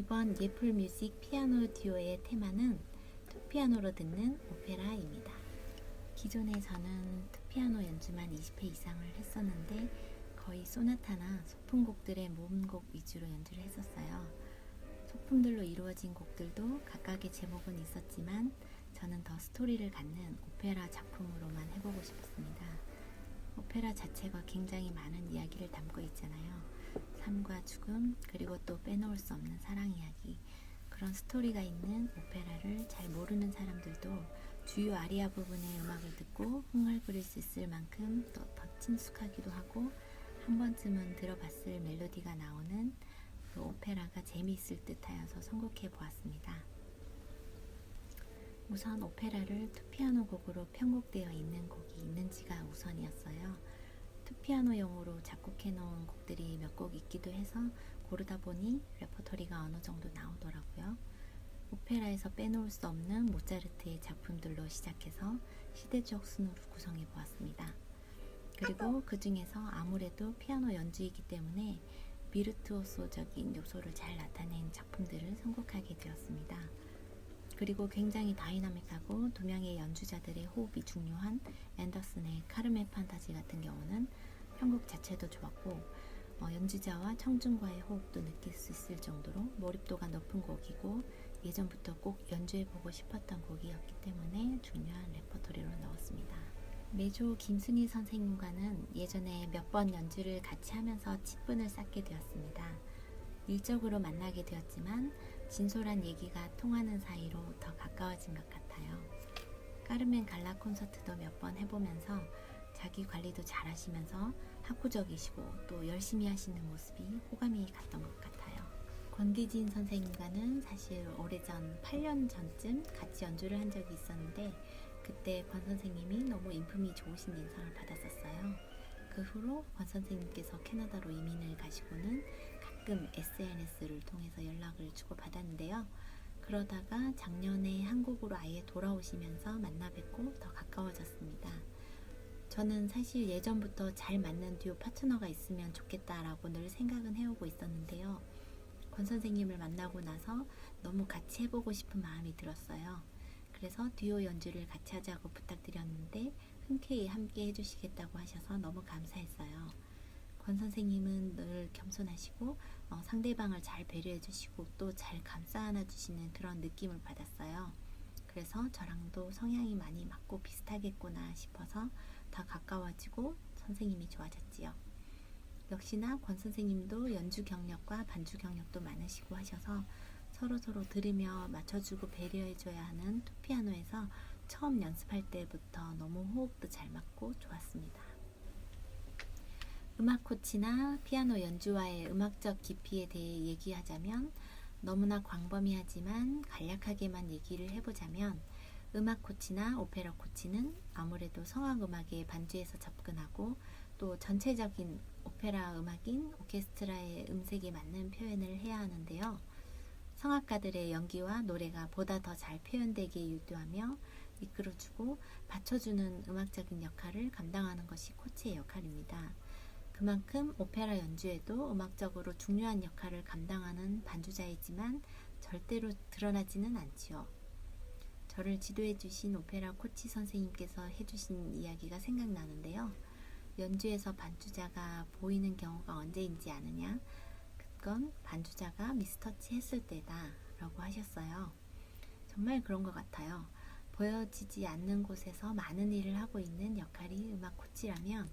이번 예풀 뮤직 피아노 듀오의 테마는 투피아노로 듣는 오페라입니다. 기존에 저는 투피아노 연주만 20회 이상을 했었는데 거의 소나타나 소품곡들의 모음곡 위주로 연주를 했었어요. 소품들로 이루어진 곡들도 각각의 제목은 있었지만 저는 더 스토리를 갖는 오페라 작품으로만 해보고 싶었습니다. 오페라 자체가 굉장히 많은 이야기를 담고 있잖아요. 삶과 죽음, 그리고 또 빼놓을 수 없는 사랑 이야기, 그런 스토리가 있는 오페라를 잘 모르는 사람들도 주요 아리아 부분의 음악을 듣고 흥얼거릴 수 있을 만큼 더 친숙하기도 하고 한 번쯤은 들어봤을 멜로디가 나오는 그 오페라가 재미있을 듯 하여서 선곡해 보았습니다. 우선 오페라를 투피아노 곡으로 편곡되어 있는 곡이 있는지가 우선이었어요. 투피아노용으로 작곡해 놓은 곡들이 몇 곡 있기도 해서 고르다 보니 레퍼토리가 어느 정도 나오더라고요. 오페라에서 빼놓을 수 없는 모차르트의 작품들로 시작해서 시대적 순으로 구성해 보았습니다. 그리고 그 중에서 아무래도 피아노 연주이기 때문에 비르투오소적인 요소를 잘 나타낸 작품들을 선곡하게 되었습니다. 그리고 굉장히 다이나믹하고 두 명의 연주자들의 호흡이 중요한 앤더슨의 카르멘 판타지 같은 경우는 편곡 자체도 좋았고 연주자와 청중과의 호흡도 느낄 수 있을 정도로 몰입도가 높은 곡이고 예전부터 꼭 연주해보고 싶었던 곡이었기 때문에 중요한 레퍼토리로 넣었습니다. 메조 김순희 선생님과는 예전에 몇 번 연주를 같이 하면서 친분을 쌓게 되었습니다. 일적으로 만나게 되었지만 진솔한 얘기가 통하는 사이로 더 가까워진 것 같아요. 까르멘 갈라 콘서트도 몇 번 해보면서 자기 관리도 잘 하시면서 학구적이시고 또 열심히 하시는 모습이 호감이 갔던 것 같아요. 권기진 선생님과는 사실 오래전 8년 전쯤 같이 연주를 한 적이 있었는데 그때 권 선생님이 너무 인품이 좋으신 인상을 받았었어요. 그 후로 권 선생님께서 캐나다로 이민을 가시고는 가끔 SNS를 통해서 연락을 주고받았는데요. 그러다가 작년에 한국으로 아예 돌아오시면서 만나 뵙고 더 가까워졌습니다. 저는 사실 예전부터 잘 맞는 듀오 파트너가 있으면 좋겠다라고 늘 생각은 해오고 있었는데요. 권 선생님을 만나고 나서 너무 같이 해보고 싶은 마음이 들었어요. 그래서 듀오 연주를 같이 하자고 부탁드렸는데 흔쾌히 함께 해주시겠다고 하셔서 너무 감사했어요. 권 선생님은 늘 겸손하시고 상대방을 잘 배려해 주시고 또 잘 감싸 안아 주시는 그런 느낌을 받았어요. 그래서 저랑도 성향이 많이 맞고 비슷하겠구나 싶어서 더 가까워지고 선생님이 좋아졌지요. 역시나 권 선생님도 연주 경력과 반주 경력도 많으시고 하셔서 서로 들으며 맞춰주고 배려해줘야 하는 투피아노에서 처음 연습할 때부터 너무 호흡도 잘 맞고 좋았습니다. 음악 코치나 피아노 연주와의 음악적 깊이에 대해 얘기하자면 너무나 광범위하지만 간략하게만 얘기를 해보자면 음악 코치나 오페라 코치는 아무래도 성악음악의 반주에서 접근하고 또 전체적인 오페라 음악인 오케스트라의 음색에 맞는 표현을 해야 하는데요. 성악가들의 연기와 노래가 보다 더 잘 표현되게 유도하며 이끌어주고 받쳐주는 음악적인 역할을 감당하는 것이 코치의 역할입니다. 그만큼 오페라 연주에도 음악적으로 중요한 역할을 감당하는 반주자이지만 절대로 드러나지는 않지요. 저를 지도해 주신 오페라 코치 선생님께서 해주신 이야기가 생각나는데요. 연주에서 반주자가 보이는 경우가 언제인지 아느냐? 그건 반주자가 미스터치 했을 때다 라고 하셨어요. 정말 그런 것 같아요. 보여지지 않는 곳에서 많은 일을 하고 있는 역할이 음악 코치라면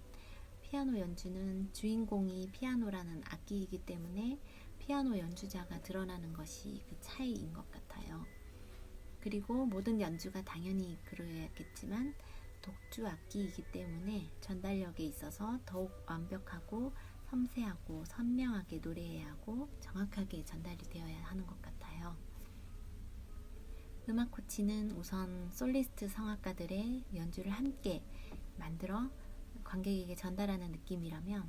피아노 연주는 주인공이 피아노라는 악기이기 때문에 피아노 연주자가 드러나는 것이 그 차이인 것 같아요. 그리고 모든 연주가 당연히 그러야겠지만 독주 악기이기 때문에 전달력에 있어서 더욱 완벽하고 섬세하고 선명하게 노래해야 하고 정확하게 전달이 되어야 하는 것 같아요. 음악 코치는 우선 솔리스트 성악가들의 연주를 함께 만들어 관객에게 전달하는 느낌이라면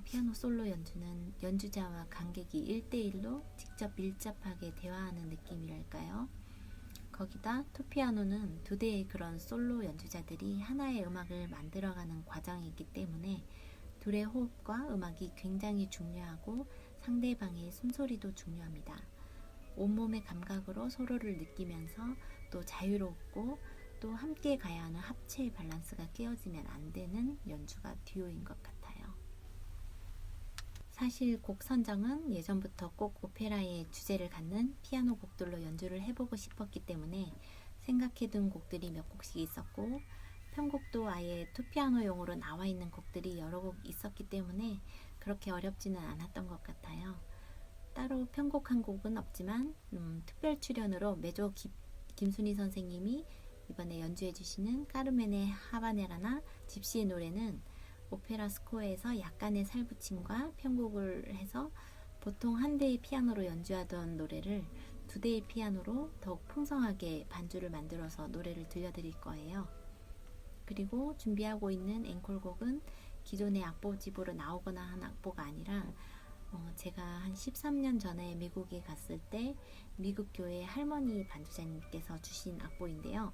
피아노 솔로 연주는 연주자와 관객이 1대1로 직접 밀접하게 대화하는 느낌이랄까요? 거기다 투피아노는 두 대의 그런 솔로 연주자들이 하나의 음악을 만들어가는 과정이기 때문에 둘의 호흡과 음악이 굉장히 중요하고 상대방의 숨소리도 중요합니다. 온몸의 감각으로 서로를 느끼면서 또 자유롭고 또 함께 가야 하는 합체의 밸런스가 깨어지면 안 되는 연주가 듀오인 것 같아요. 사실 곡 선정은 예전부터 꼭 오페라의 주제를 갖는 피아노 곡들로 연주를 해보고 싶었기 때문에 생각해둔 곡들이 몇 곡씩 있었고, 편곡도 아예 투피아노용으로 나와 있는 곡들이 여러 곡 있었기 때문에 그렇게 어렵지는 않았던 것 같아요. 따로 편곡한 곡은 없지만 특별 출연으로 메조 김순희 선생님이 이번에 연주해 주시는 까르멘의 하바네라나 집시의 노래는 오페라 스코어에서 약간의 살붙임과 편곡을 해서 보통 한 대의 피아노로 연주하던 노래를 두 대의 피아노로 더욱 풍성하게 반주를 만들어서 노래를 들려드릴 거예요. 그리고 준비하고 있는 앵콜곡은 기존의 악보집으로 나오거나 한 악보가 아니라 제가 한 13년 전에 미국에 갔을 때 미국 교회 할머니 반주자님께서 주신 악보인데요.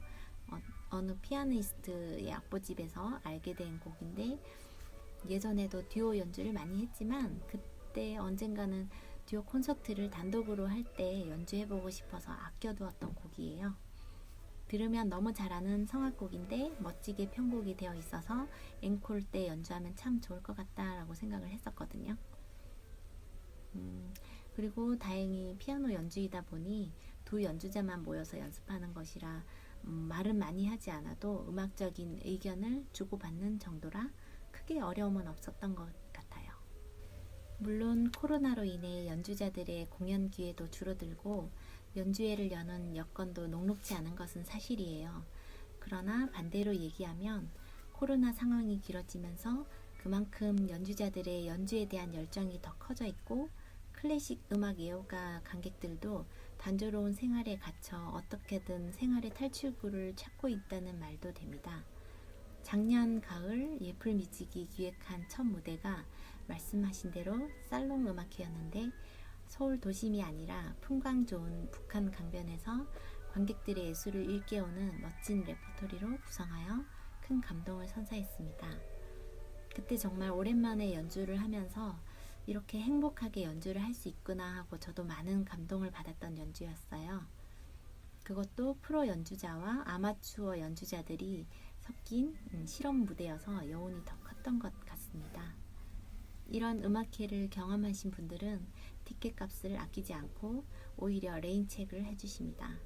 어느 피아니스트의 악보집에서 알게 된 곡인데, 예전에도 듀오 연주를 많이 했지만 그때 언젠가는 듀오 콘서트를 단독으로 할 때 연주해보고 싶어서 아껴두었던 곡이에요. 들으면 너무 잘 아는 성악곡인데 멋지게 편곡이 되어 있어서 앵콜 때 연주하면 참 좋을 것 같다라고 생각을 했었거든요. 그리고 다행히 피아노 연주이다 보니 두 연주자만 모여서 연습하는 것이라 말은 많이 하지 않아도 음악적인 의견을 주고받는 정도라 크게 어려움은 없었던 것 같아요. 물론 코로나로 인해 연주자들의 공연 기회도 줄어들고 연주회를 여는 여건도 녹록지 않은 것은 사실이에요. 그러나 반대로 얘기하면 코로나 상황이 길어지면서 그만큼 연주자들의 연주에 대한 열정이 더 커져 있고, 클래식 음악 애호가 관객들도 단조로운 생활에 갇혀 어떻게든 생활의 탈출구를 찾고 있다는 말도 됩니다. 작년 가을 예플뮤직이 기획한 첫 무대가 말씀하신 대로 살롱 음악회였는데, 서울 도심이 아니라 풍광 좋은 북한 강변에서 관객들의 예술을 일깨우는 멋진 레퍼토리로 구성하여 큰 감동을 선사했습니다. 그때 정말 오랜만에 연주를 하면서 이렇게 행복하게 연주를 할 수 있구나 하고 저도 많은 감동을 받았던 연주였어요. 그것도 프로 연주자와 아마추어 연주자들이 섞인 실험 무대여서 여운이 더 컸던 것 같습니다. 이런 음악회를 경험하신 분들은 티켓 값을 아끼지 않고 오히려 레인책을 해주십니다.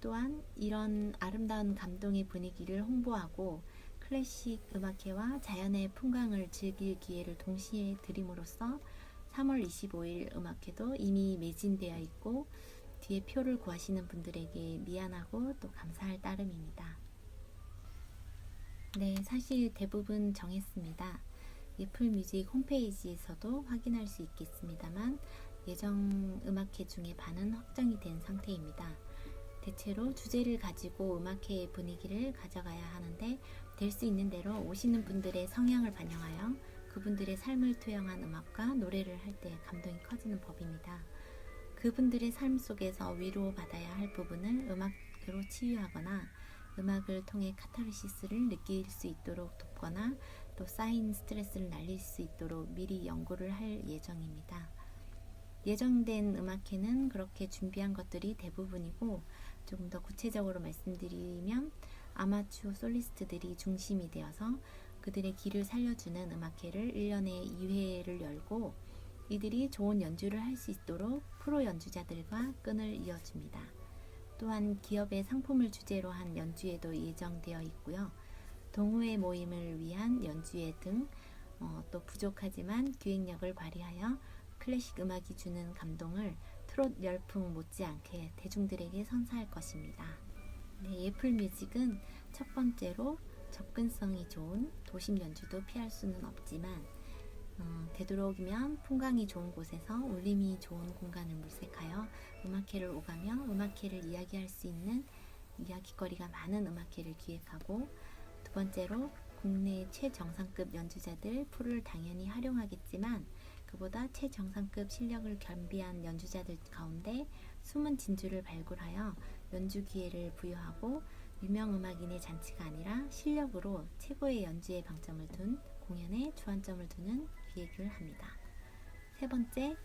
또한 이런 아름다운 감동의 분위기를 홍보하고 클래식 음악회와 자연의 풍광을 즐길 기회를 동시에 드림으로써 3월 25일 음악회도 이미 매진되어 있고 뒤에 표를 구하시는 분들에게 미안하고 또 감사할 따름입니다. 네, 사실 대부분 정했습니다. 예플뮤직 홈페이지에서도 확인할 수 있겠습니다만 예정 음악회 중에 반은 확정이 된 상태입니다. 대체로 주제를 가지고 음악회의 분위기를 가져가야 하는데 될 수 있는 대로 오시는 분들의 성향을 반영하여 그분들의 삶을 투영한 음악과 노래를 할 때 감동이 커지는 법입니다. 그분들의 삶 속에서 위로받아야 할 부분을 음악으로 치유하거나 음악을 통해 카타르시스를 느낄 수 있도록 돕거나 또 쌓인 스트레스를 날릴 수 있도록 미리 연구를 할 예정입니다. 예정된 음악회는 그렇게 준비한 것들이 대부분이고, 조금 더 구체적으로 말씀드리면 아마추어 솔리스트들이 중심이 되어서 그들의 길을 살려주는 음악회를 1년에 2회를 열고, 이들이 좋은 연주를 할 수 있도록 프로 연주자들과 끈을 이어줍니다. 또한 기업의 상품을 주제로 한 연주회도 예정되어 있고요. 동호회 모임을 위한 연주회 등 또 부족하지만 기획력을 발휘하여 클래식 음악이 주는 감동을 트롯 열풍 못지않게 대중들에게 선사할 것입니다. 네, 예플뮤직은 첫 번째로 접근성이 좋은 도심 연주도 피할 수는 없지만 되도록이면 풍광이 좋은 곳에서 울림이 좋은 공간을 물색하여 음악회를 오가며 음악회를 이야기할 수 있는 이야기거리가 많은 음악회를 기획하고, 두 번째로 국내 최정상급 연주자들 풀을 당연히 활용하겠지만 그보다 최정상급 실력을 겸비한 연주자들 가운데 숨은 진주를 발굴하여 연주 기회를 부여하고 유명 음악인의 잔치가 아니라 실력으로 최고의 연주에 방점을 둔 공연에 주안점을 두는 기획을 합니다. 세 번째,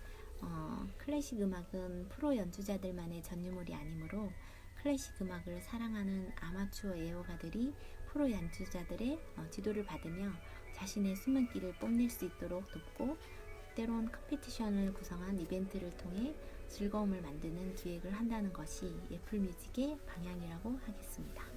클래식 음악은 프로 연주자들만의 전유물이 아니므로 클래식 음악을 사랑하는 아마추어 애호가들이 프로 연주자들의 지도를 받으며 자신의 숨은 길을 뽐낼 수 있도록 돕고, 때론 컴피티션을 구성한 이벤트를 통해 즐거움을 만드는 기획을 한다는 것이 애플뮤직의 방향이라고 하겠습니다.